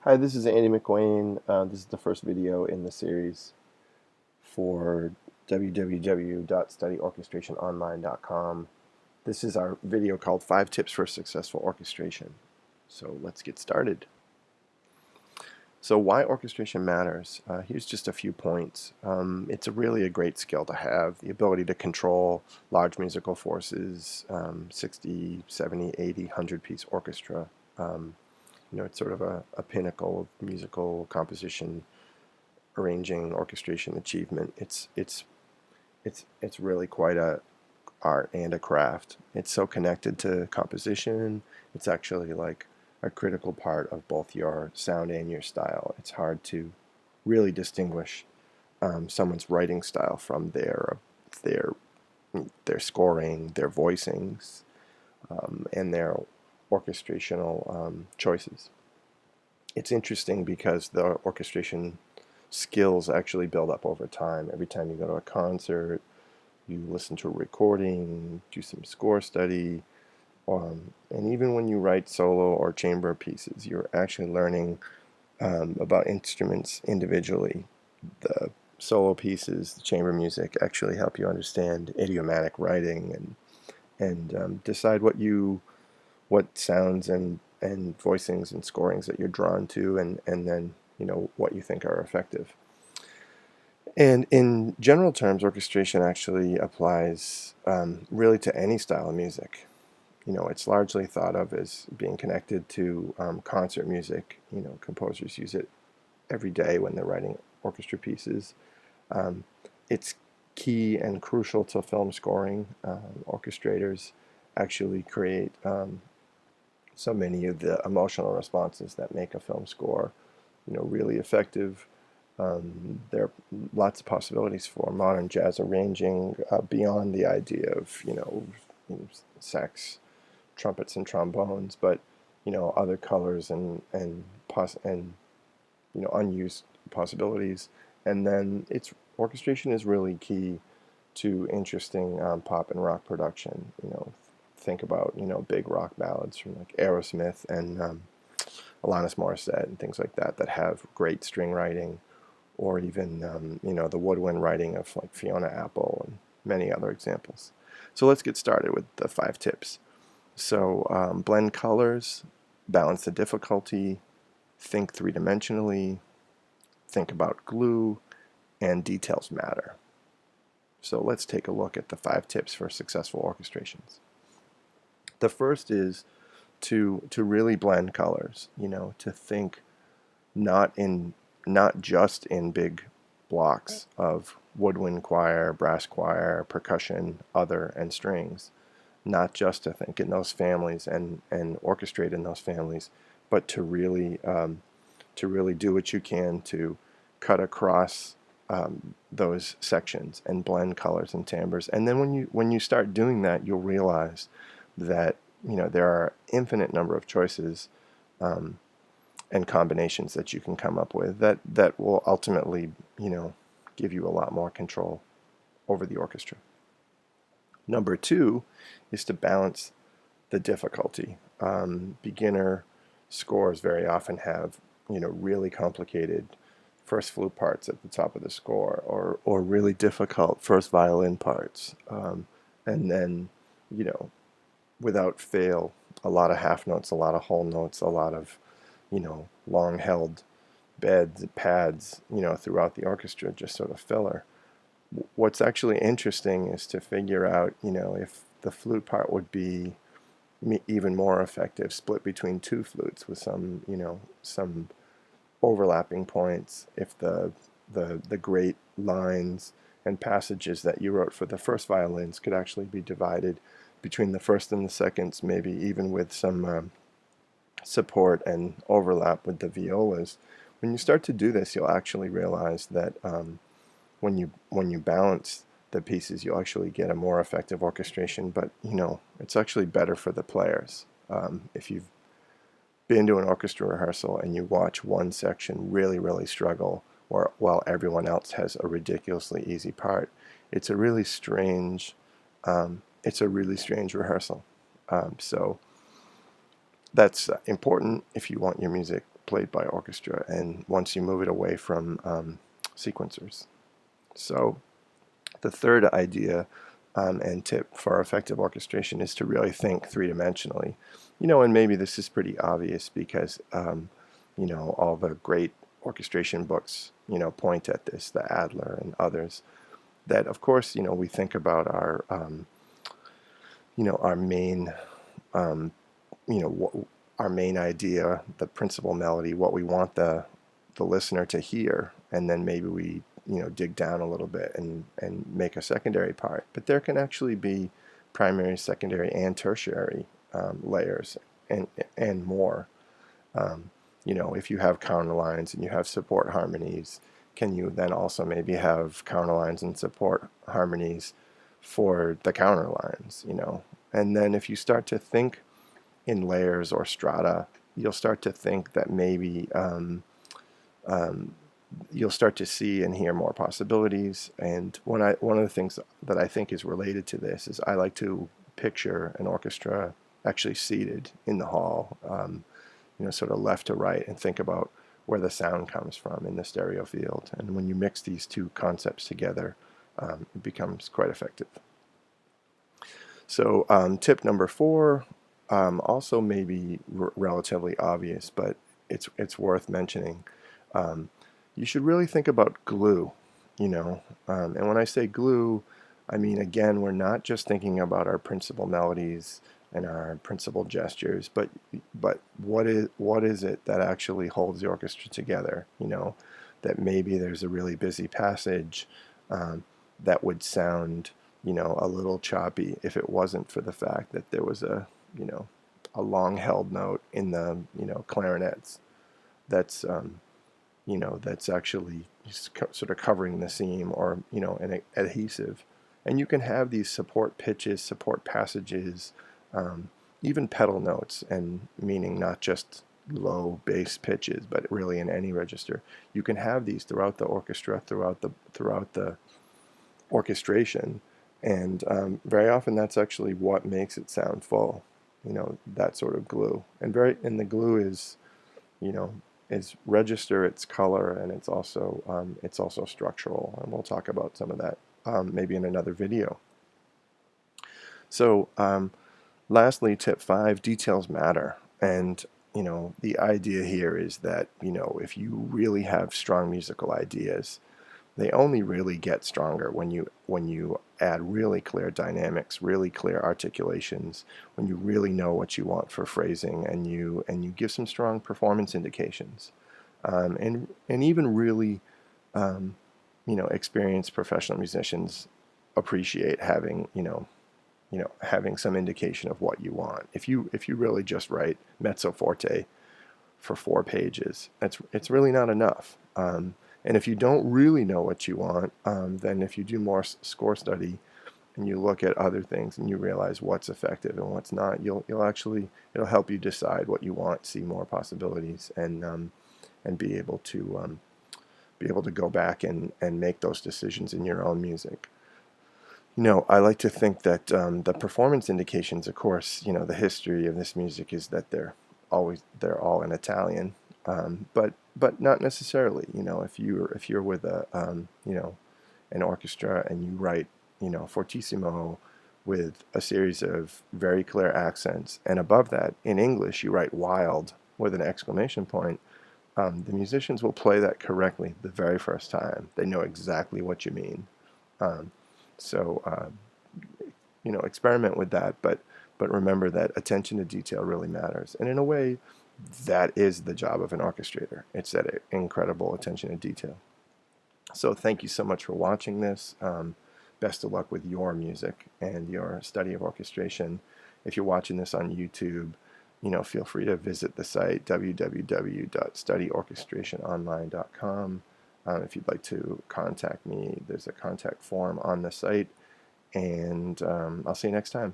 Hi, this is Andy McWayne. This is the first video in the series for www.studyorchestrationonline.com. This is our video called 5 Tips for Successful Orchestration. So let's get started. So why orchestration matters? Here's just a few points. It's really a great skill to have, the ability to control large musical forces, 60, 70, 80, 100-piece orchestra. It's sort of a pinnacle of musical composition, arranging, orchestration, achievement. It's really quite a art and a craft. It's so connected to composition. It's actually like a critical part of both your sound and your style. It's hard to really distinguish someone's writing style from their their scoring, their voicings, and their orchestrational choices. It's interesting because the orchestration skills actually build up over time. Every time you go to a concert, you listen to a recording, do some score study, and even when you write solo or chamber pieces, you're actually learning about instruments individually. The solo pieces, the chamber music, actually help you understand idiomatic writing and decide what sounds and voicings and scorings that you're drawn to, and then what you think are effective. And in general terms, orchestration actually applies really to any style of music. It's largely thought of as being connected to concert music. Composers use it every day when they're writing orchestra pieces. It's key and crucial to film scoring. Orchestrators actually create so many of the emotional responses that make a film score, really effective. There are lots of possibilities for modern jazz arranging beyond the idea of sax, trumpets, and trombones, but other colors and unused possibilities. And then orchestration is really key to interesting pop and rock production. Think about big rock ballads from like Aerosmith and Alanis Morissette and things like that have great string writing, or even the woodwind writing of like Fiona Apple and many other examples. So let's get started with the 5 tips. So blend colors, balance the difficulty, think three-dimensionally, think about glue, and details matter. So let's take a look at the 5 tips for successful orchestrations. The first is to really blend colors, to think not just in big blocks of woodwind choir, brass choir, percussion, other, and strings. Not just to think in those families and orchestrate in those families, but to really do what you can to cut across those sections and blend colors and timbres. And then when you start doing that, you'll realize that there are infinite number of choices and combinations that you can come up with that will ultimately give you a lot more control over the orchestra. Number 2 is to balance the difficulty. Beginner scores very often have really complicated first flute parts at the top of the score, or really difficult first violin parts, and then without fail, a lot of half notes, a lot of whole notes, a lot of long held beds, pads, throughout the orchestra, just sort of filler. What's actually interesting is to figure out, if the flute part would be even more effective split between 2 flutes with some overlapping points, if the great lines and passages that you wrote for the first violins could actually be divided between the first and the seconds, maybe even with some support and overlap with the violas. When you start to do this, you'll actually realize that when you balance the pieces, you'll actually get a more effective orchestration. But it's actually better for the players. If you've been to an orchestra rehearsal and you watch one section really struggle, while everyone else has a ridiculously easy part, it's a really strange rehearsal. So That's important if you want your music played by orchestra, and once you move it away from sequencers. So the third idea and tip for effective orchestration is to really think three-dimensionally. And maybe this is pretty obvious because, all the great orchestration books, point at this, the Adler and others, that of course, we think about our main, um, our main idea, the principal melody, what we want the listener to hear, and then maybe we dig down a little bit and make a secondary part. But there can actually be primary, secondary, and tertiary layers and more. If you have counterlines and you have support harmonies, can you then also maybe have counterlines and support harmonies for the counterlines? And then if you start to think in layers or strata, you'll start to think that maybe you'll start to see and hear more possibilities. And one of the things that I think is related to this is I like to picture an orchestra actually seated in the hall, sort of left to right, and think about where the sound comes from in the stereo field. And when you mix these two concepts together, it becomes quite effective. So tip number 4, also maybe relatively obvious, but it's worth mentioning. You should really think about glue, and when I say glue, I mean, again, we're not just thinking about our principal melodies and our principal gestures, but what is it that actually holds the orchestra together? That maybe there's a really busy passage that would sound, a little choppy if it wasn't for the fact that there was a long held note in the clarinets that's that's actually sort of covering the seam, or an adhesive. And you can have these support pitches, support passages, even pedal notes, and meaning not just low bass pitches, but really in any register. You can have these throughout the orchestra, throughout the orchestration, and very often that's actually what makes it sound full. That sort of glue, and the glue is is register, its color, and it's also structural, and we'll talk about some of that maybe in another video. So lastly, tip 5, details matter. And the idea here is that if you really have strong musical ideas, they only really get stronger when you add really clear dynamics, really clear articulations, when you really know what you want for phrasing, and you give some strong performance indications, and even really experienced professional musicians appreciate having having some indication of what you want. If you really just write mezzo forte for 4 pages, it's really not enough. And if you don't really know what you want, then if you do more score study and you look at other things and you realize what's effective and what's not, it'll help you decide what you want, see more possibilities, and be able to go back and make those decisions in your own music. I like to think that the performance indications, of course, the history of this music is that they're all in Italian, but not necessarily. If you're with an orchestra and you write fortissimo with a series of very clear accents, and above that in English you write wild with an exclamation point, the musicians will play that correctly the very first time. They know exactly what you mean. So experiment with that, but remember that attention to detail really matters. And in a way, that is the job of an orchestrator. It's that incredible attention to detail. So thank you so much for watching this. Best of luck with your music and your study of orchestration. If you're watching this on YouTube, feel free to visit the site www.studyorchestrationonline.com. If you'd like to contact me, there's a contact form on the site, and I'll see you next time.